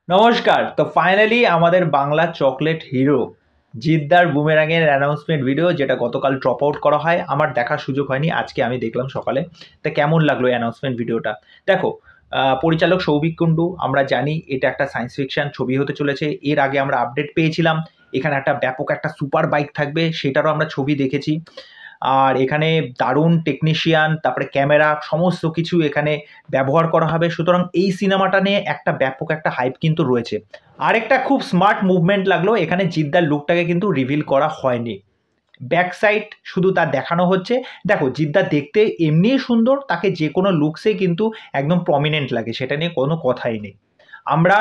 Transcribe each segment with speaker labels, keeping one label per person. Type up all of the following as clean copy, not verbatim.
Speaker 1: নমস্কার। তো ফাইনালি আমাদের বাংলা চকলেট হিরো জিদ্দার বুমেরাংয়ের অ্যানাউন্সমেন্ট ভিডিও যেটা গতকাল ড্রপ আউট করা হয়, আমার দেখার সুযোগ হয়নি, আজকে আমি দেখলাম সকালে। তা কেমন লাগলো অ্যানাউন্সমেন্ট ভিডিওটা? দেখো, পরিচালক সৌভিক কুণ্ডু, আমরা জানি এটা একটা সায়েন্স ফিকশন ছবি হতে চলেছে। এর আগে আমরা আপডেট পেয়েছিলাম এখানে একটা ব্যাপক একটা সুপার বাইক থাকবে, সেটারও আমরা ছবি দেখেছি। আর এখানে দারুণ টেকনিশিয়ান, তারপরে ক্যামেরা, সমস্ত কিছু এখানে ব্যবহার করা হবে। সুতরাং এই সিনেমাটা নিয়ে একটা ব্যাপক একটা হাইপ কিন্তু রয়েছে। আরেকটা খুব স্মার্ট মুভমেন্ট লাগলো, এখানে জিদ্দার লুকটাকে কিন্তু রিভিল করা হয়নি, ব্যাক সাইড শুধু তার দেখানো হচ্ছে। দেখো, জিদ্দা দেখতে এমনিই সুন্দর, তাকে যে কোনো লুকসে কিন্তু একদম প্রমিনেন্ট লাগে, সেটা নিয়ে কোনো কথাই নেই। আমরা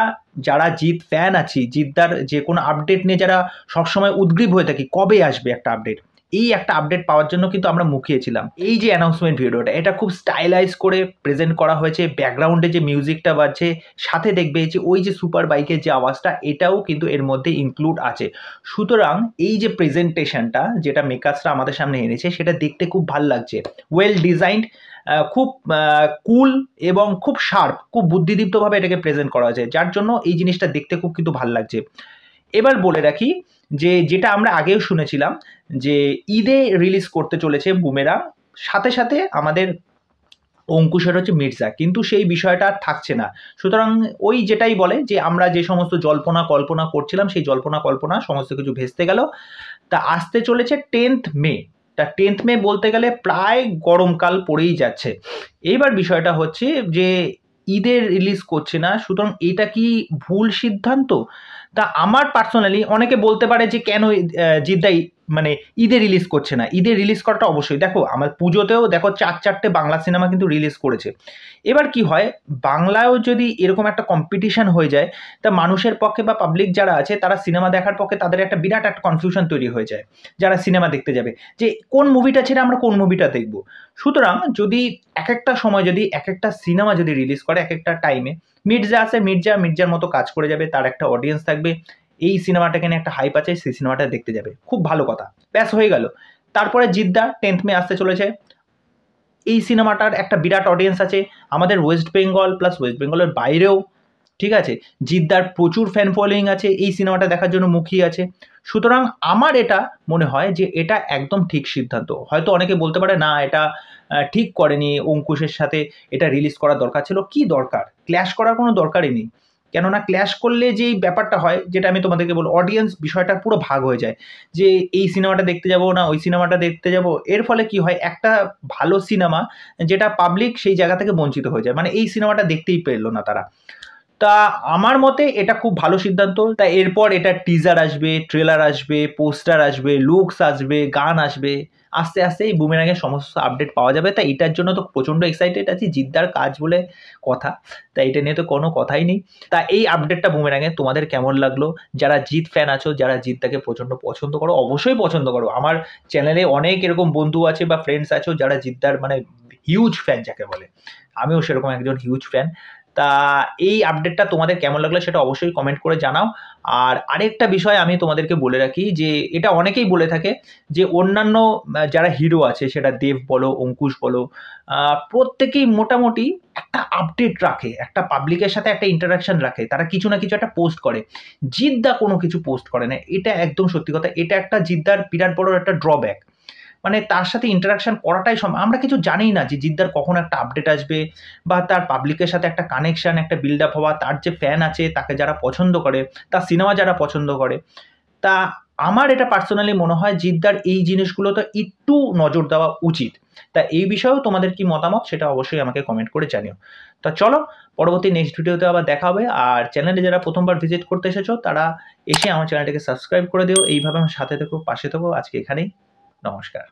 Speaker 1: যারা জিৎ ফ্যান আছি, জিদ্দার যে কোনো আপডেট নিয়ে যারা সবসময় উদ্গ্রীব হয়ে থাকি, কবে আসবে একটা আপডেট, এই একটা আপডেট পাওয়ার জন্য কিন্তু আমরা মুখিয়েছিলাম। এই যে অ্যানাউন্সমেন্ট ভিডিওটা, এটা খুব স্টাইলাইজ করে প্রেজেন্ট করা হয়েছে। ব্যাকগ্রাউন্ডে যে মিউজিকটা বাজছে, সাথে দেখবে যে ওই যে সুপার বাইকের যে আওয়াজটা, এটাও কিন্তু এর মধ্যে ইনক্লুড আছে। সুতরাং এই যে প্রেজেন্টেশনটা যেটা মেকার্সরা আমাদের সামনে এনেছে, সেটা দেখতে খুব ভাল লাগছে। ওয়েল ডিজাইনড, খুব কুল এবং খুব শার্প, খুব বুদ্ধিদীপ্তভাবে এটাকে প্রেজেন্ট করা হয়েছে, যার জন্য এই জিনিসটা দেখতে খুব কিন্তু ভাল লাগছে। এবার বলে রাখি যে যেটা আমরা আগেও শুনেছিলাম যে ঈদে রিলিজ করতে চলেছে বুমেরাং, সাথে সাথে আমাদের অঙ্কুশের হচ্ছে মির্জা, কিন্তু সেই বিষয়টা আর থাকছে না। সুতরাং ওই যেটাই বলে যে আমরা যে সমস্ত জল্পনা কল্পনা করছিলাম, সেই জল্পনা কল্পনা সমস্ত কিছু ভেস্তে গেল। তা আসতে চলেছে 10th মে। তা 10th মে বলতে গেলে প্রায় গরমকাল পড়েই যাচ্ছে। এইবার বিষয়টা হচ্ছে যে ঈদের রিলিজ করছে না, সুতরাং এটা কি ভুল সিদ্ধান্ত? তা আমার পার্সোনালি, অনেকে বলতে পারে যে কেন জিদ্দাই মানে ঈদে রিলিজ করছে না। ঈদে রিলিজ করাটা অবশ্যই, দেখো আমার পুজোতেও দেখো 4-4টে বাংলা সিনেমা কিন্তু রিলিজ করেছে। এবার কি হয়, বাংলায়ও যদি এরকম একটা কম্পিটিশন হয়ে যায়, তা মানুষের পক্ষে বা পাবলিক যারা আছে তারা সিনেমা দেখার পক্ষে তাদের একটা বিরাট একটা কনফিউশন তৈরি হয়ে যায়, যারা সিনেমা দেখতে যাবে, যে কোন মুভিটা ছেড়ে আমরা কোন মুভিটা দেখব। সুতরাং যদি এক একটা সময় যদি এক একটা সিনেমা যদি রিলিজ করে এক একটা টাইমে, মির্জা আছে, মির্জার মতো কাজ করে যাবে, তার একটা অডিয়েন্স থাকবে, এই সিনেমাটাকে নিয়ে একটা হাইপ আছে, সেই সিনেমাটা দেখতে যাবে, খুব ভালো কথা, ব্যাস হয়ে গেল। তারপরে জিদ্দা 10th মে আসতে চলেছে, এই সিনেমাটার একটা বিরাট অডিয়েন্স আছে আমাদের ওয়েস্ট বেঙ্গল প্লাস ওয়েস্ট বেঙ্গলের বাইরেও, ঠিক আছে। জিদ্দার প্রচুর ফ্যান ফলোয়িং আছে, এই সিনেমাটা দেখার জন্য মুখিয়ে আছে। সুতরাং আমার এটা মনে হয় যে এটা একদম ঠিক সিদ্ধান্ত। হয়তো অনেকে বলতে পারে না, এটা ঠিক করেনি, অঙ্কুশের সাথে এটা রিলিজ করার দরকার ছিল। কি দরকার? ক্ল্যাশ করার কোনো দরকারই নেই। কেননা ক্ল্যাশ করলে যেই ব্যাপারটা হয়, যেটা আমি তোমাদেরকে বলবো, অডিয়েন্স বিষয়টা পুরো ভাগ হয়ে যায়, যে এই সিনেমাটা দেখতে যাব না ওই সিনেমাটা দেখতে যাব। এর ফলে কি হয়, একটা ভালো সিনেমা যেটা পাবলিক সেই জায়গা থেকে বঞ্চিত হয়ে যায়, মানে এই সিনেমাটা দেখতেই পেলো না তারা। তা আমার মতে এটা খুব ভালো সিদ্ধান্ত। তা এরপর এটা টিজার আসবে, ট্রেলার আসবে, পোস্টার আসবে, লুকস আসবে, গান আসবে, আস্তে আস্তে এই বুমেরাংয়ের সমস্ত আপডেট পাওয়া যাবে। তাই এটার জন্য তো প্রচণ্ড এক্সাইটেড আছি, জিদ্দার কাজ বলে কথা, তাই এটা নিয়ে তো কোনো কথাই নেই। তা এই আপডেটটা বুমেরাংয়ের তোমাদের কেমন লাগলো? যারা জিৎ ফ্যান আছো, যারা জিদ্দাকে প্রচণ্ড পছন্দ করো, অবশ্যই পছন্দ করো। আমার চ্যানেলে অনেক এরকম বন্ধু আছে বা ফ্রেন্ডস আছো যারা জিদ্দার মানে হিউজ ফ্যান যাকে বলে, আমিও সেরকম একজন হিউজ ফ্যান। তা এই আপডেটটা তোমাদের কেমন লাগলো সেটা অবশ্যই কমেন্ট করে জানাও। আর আরেকটা বিষয় আমি তোমাদেরকে বলে রাখি, যে এটা অনেকেই বলে থাকে যে অন্যান্য যারা হিরো আছে, সেটা দেব বলো, অঙ্কুশ বলো, প্রত্যেকেই মোটামুটি একটা আপডেট রাখে, একটা পাবলিকের সাথে একটা ইন্টারাকশন রাখে, তারা কিছু না কিছু একটা পোস্ট করে। জিদ্দা কোনো কিছু পোস্ট করে না, এটা একদম সত্যি কথা। এটা একটা জিদ্দার বিরাট বড় একটা ড্রব্যাক, মানে তার সাথে ইন্টারাকশন করাটাই সম্ভব। আমরা কিছু জানি না যে জিদ্দার কখন একটা আপডেট আসবে, বা তার পাবলিকের সাথে একটা কানেকশন, একটা বিল্ড আপ হওয়া, তার যে ফ্যান আছে তাকে যারা পছন্দ করে, তার সিনেমা যারা পছন্দ করে। তা আমার এটা পার্সোনালি মনে হয় জিদ্দার এই জিনিসগুলো তো একটু নজর দেওয়া উচিত। তা এই বিষয়েও তোমাদের কি মতামত সেটা অবশ্যই আমাকে কমেন্ট করে জানিও। তা চলো, পরবর্তী নেক্সট ভিডিওতে আবার দেখা হবে। আর চ্যানেলে যারা প্রথমবার ভিজিট করতে এসেছো, তারা এসে আমার চ্যানেলটাকে সাবস্ক্রাইব করে দিও। এইভাবে আমার সাথে থেকো, পাশে থেকো। আজকে এখানেই, নমস্কার।